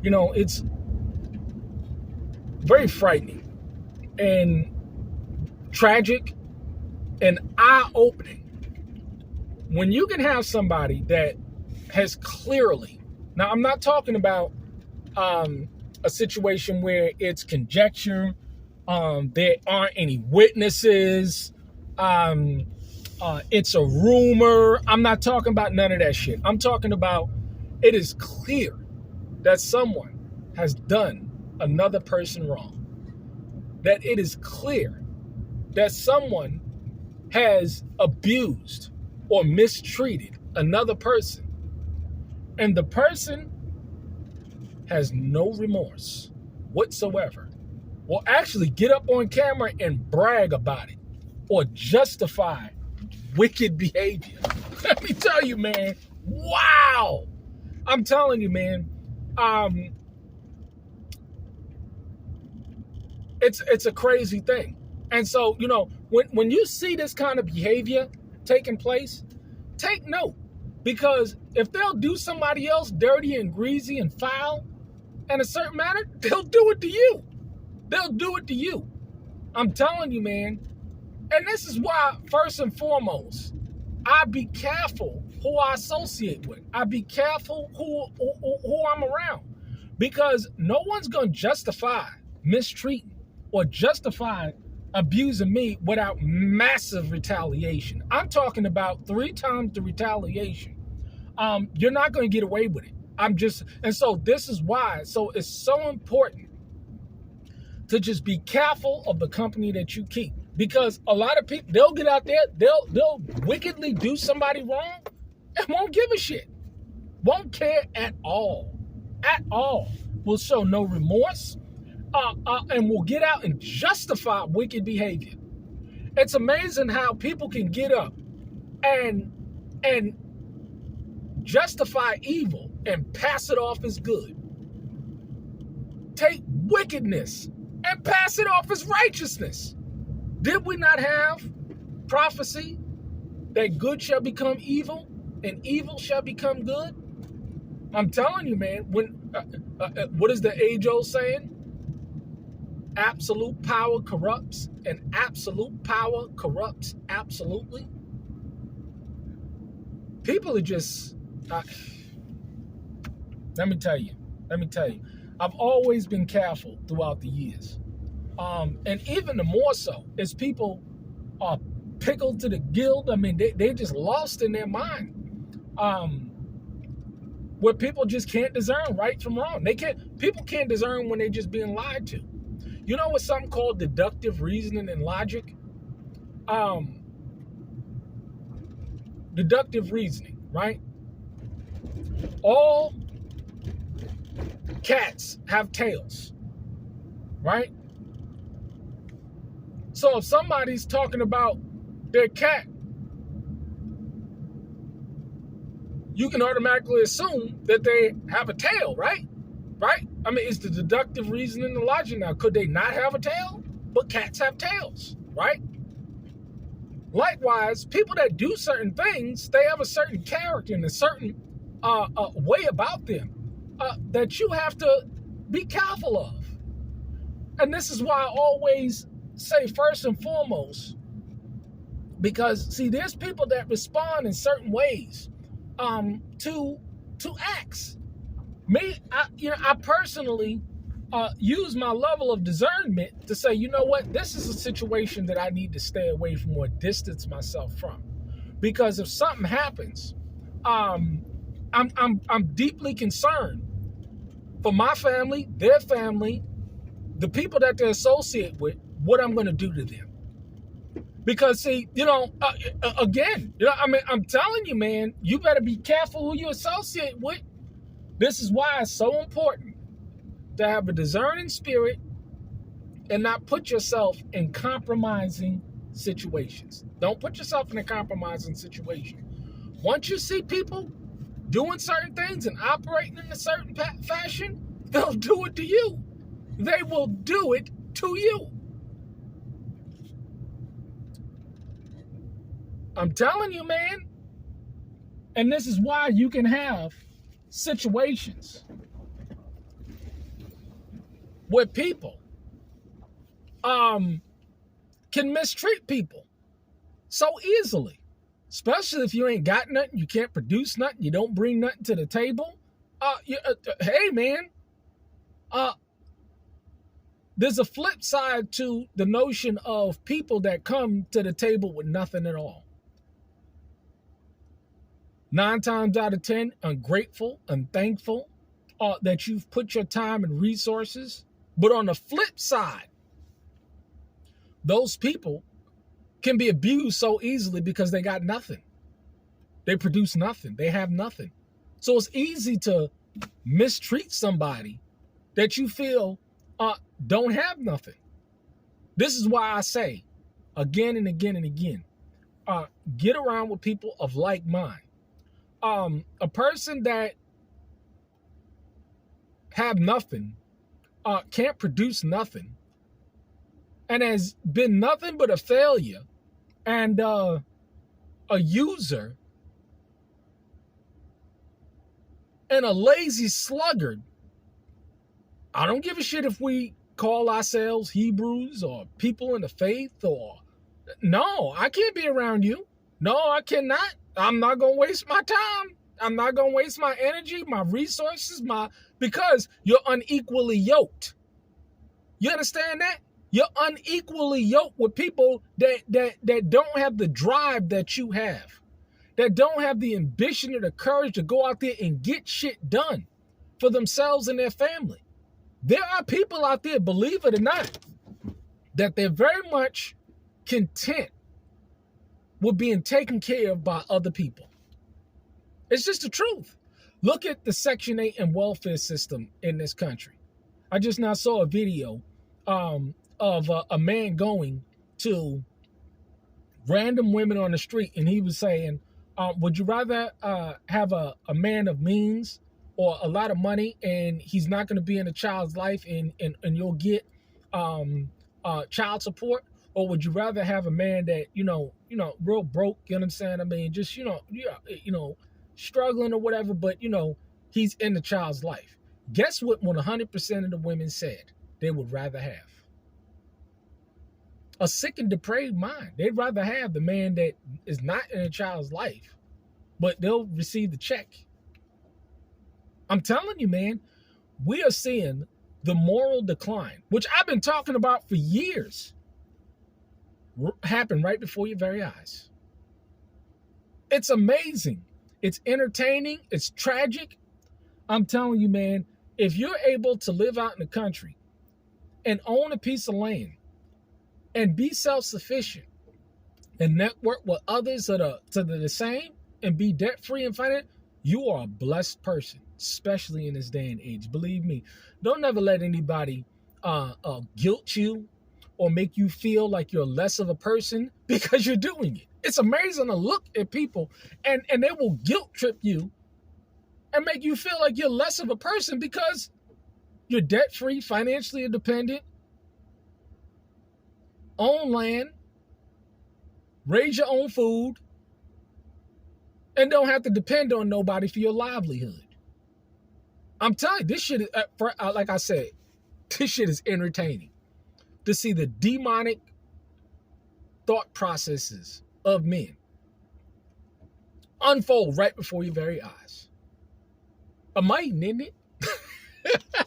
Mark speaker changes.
Speaker 1: It's very frightening and tragic and eye-opening when you can have somebody that has clearly, now I'm not talking about a situation where it's conjecture, there aren't any witnesses, it's a rumor. I'm not talking about none of that shit. I'm talking about it is clear that someone has done another person wrong. That it is clear that someone has abused or mistreated another person. And the person has no remorse whatsoever. Will actually get up on camera and brag about it or justify wicked behavior. Let me tell you, man. Wow. I'm telling you, man. It's a crazy thing. And so, when you see this kind of behavior taking place, take note. Because if they'll do somebody else dirty and greasy and foul in a certain manner, they'll do it to you. They'll do it to you. I'm telling you, man. And this is why, first and foremost, I be careful who I associate with. I be careful who I'm around. Because no one's going to justify mistreating or justify abusing me without massive retaliation. I'm talking about 3 times the retaliation. You're not going to get away with it. And so this is why. So it's so important to just be careful of the company that you keep. Because a lot of people, they'll get out there, they'll wickedly do somebody wrong and won't give a shit. Won't care at all. At all. Will show no remorse. And will get out and justify wicked behavior. It's amazing how people can get up and justify evil and pass it off as good. Take wickedness and pass it off as righteousness. Did we not have prophecy that good shall become evil and evil shall become good? I'm telling you, man. What is the age-old saying? Absolute power corrupts, and absolute power corrupts absolutely. People are just, let me tell you, I've always been careful throughout the years. And even the more so, as people are pickled to the gill, I mean, they're just lost in their mind. Where people just can't discern right from wrong. People can't discern when they're just being lied to. You know what's something called deductive reasoning and logic? Deductive reasoning, right? All cats have tails, right? So if somebody's talking about their cat, you can automatically assume that they have a tail, right? Right? I mean, it's the deductive reasoning and logic now. Could they not have a tail? But cats have tails, right? Likewise, people that do certain things, they have a certain character and a certain way about them that you have to be careful of. And this is why I always say first and foremost, because see, there's people that respond in certain ways to acts. Me, I personally use my level of discernment to say, you know what, this is a situation that I need to stay away from or distance myself from, because if something happens, I'm deeply concerned for my family, their family, the people that they associate with, what I'm going to do to them. Because see, again, I mean, I'm telling you, man, you better be careful who you associate with. This is why it's so important to have a discerning spirit and not put yourself in compromising situations. Don't put yourself in a compromising situation. Once you see people doing certain things and operating in a certain fashion, they'll do it to you. They will do it to you. I'm telling you, man. And this is why you can have situations where people can mistreat people so easily, especially if you ain't got nothing, you can't produce nothing, you don't bring nothing to the table. Hey man, there's a flip side to the notion of people that come to the table with nothing at all. 9 times out of 10, ungrateful, unthankful that you've put your time and resources. But on the flip side, those people can be abused so easily because they got nothing. They produce nothing. They have nothing. So it's easy to mistreat somebody that you feel don't have nothing. This is why I say again and again and again, get around with people of like mind. A person that have nothing, can't produce nothing, and has been nothing but a failure and a user and a lazy sluggard. I don't give a shit if we call ourselves Hebrews or people in the faith or no, I can't be around you. No, I cannot. I'm not going to waste my time. I'm not going to waste my energy, my resources, because you're unequally yoked. You understand that? You're unequally yoked with people that don't have the drive that you have, that don't have the ambition or the courage to go out there and get shit done for themselves and their family. There are people out there, believe it or not, that they're very much content with being taken care of by other people. It's just the truth. Look at the Section 8 and welfare system in this country. I just now saw a video of a man going to random women on the street, and he was saying, would you rather have a man of means or a lot of money, and he's not going to be in a child's life, and you'll get child support, or would you rather have a man that real broke, you know what I'm saying? I mean, just struggling or whatever, but he's in the child's life. Guess what? 100% of the women said they would rather have a sick and depraved mind. They'd rather have the man that is not in a child's life, but they'll receive the check. I'm telling you, man, we are seeing the moral decline, which I've been talking about for years, happen right before your very eyes. It's amazing. It's entertaining. It's tragic. I'm telling you, man, if you're able to live out in the country and own a piece of land and be self-sufficient and network with others that are the same and be debt-free and financial, you are a blessed person, especially in this day and age. Believe me, don't ever let anybody guilt you or make you feel like you're less of a person because you're doing it. It's amazing to look at people and they will guilt trip you and make you feel like you're less of a person because you're debt-free, financially independent, own land, raise your own food, and don't have to depend on nobody for your livelihood. I'm telling you, this shit is, like I said, this shit is entertaining to see the demonic thought processes of men unfold right before your very eyes. Amazing, isn't it?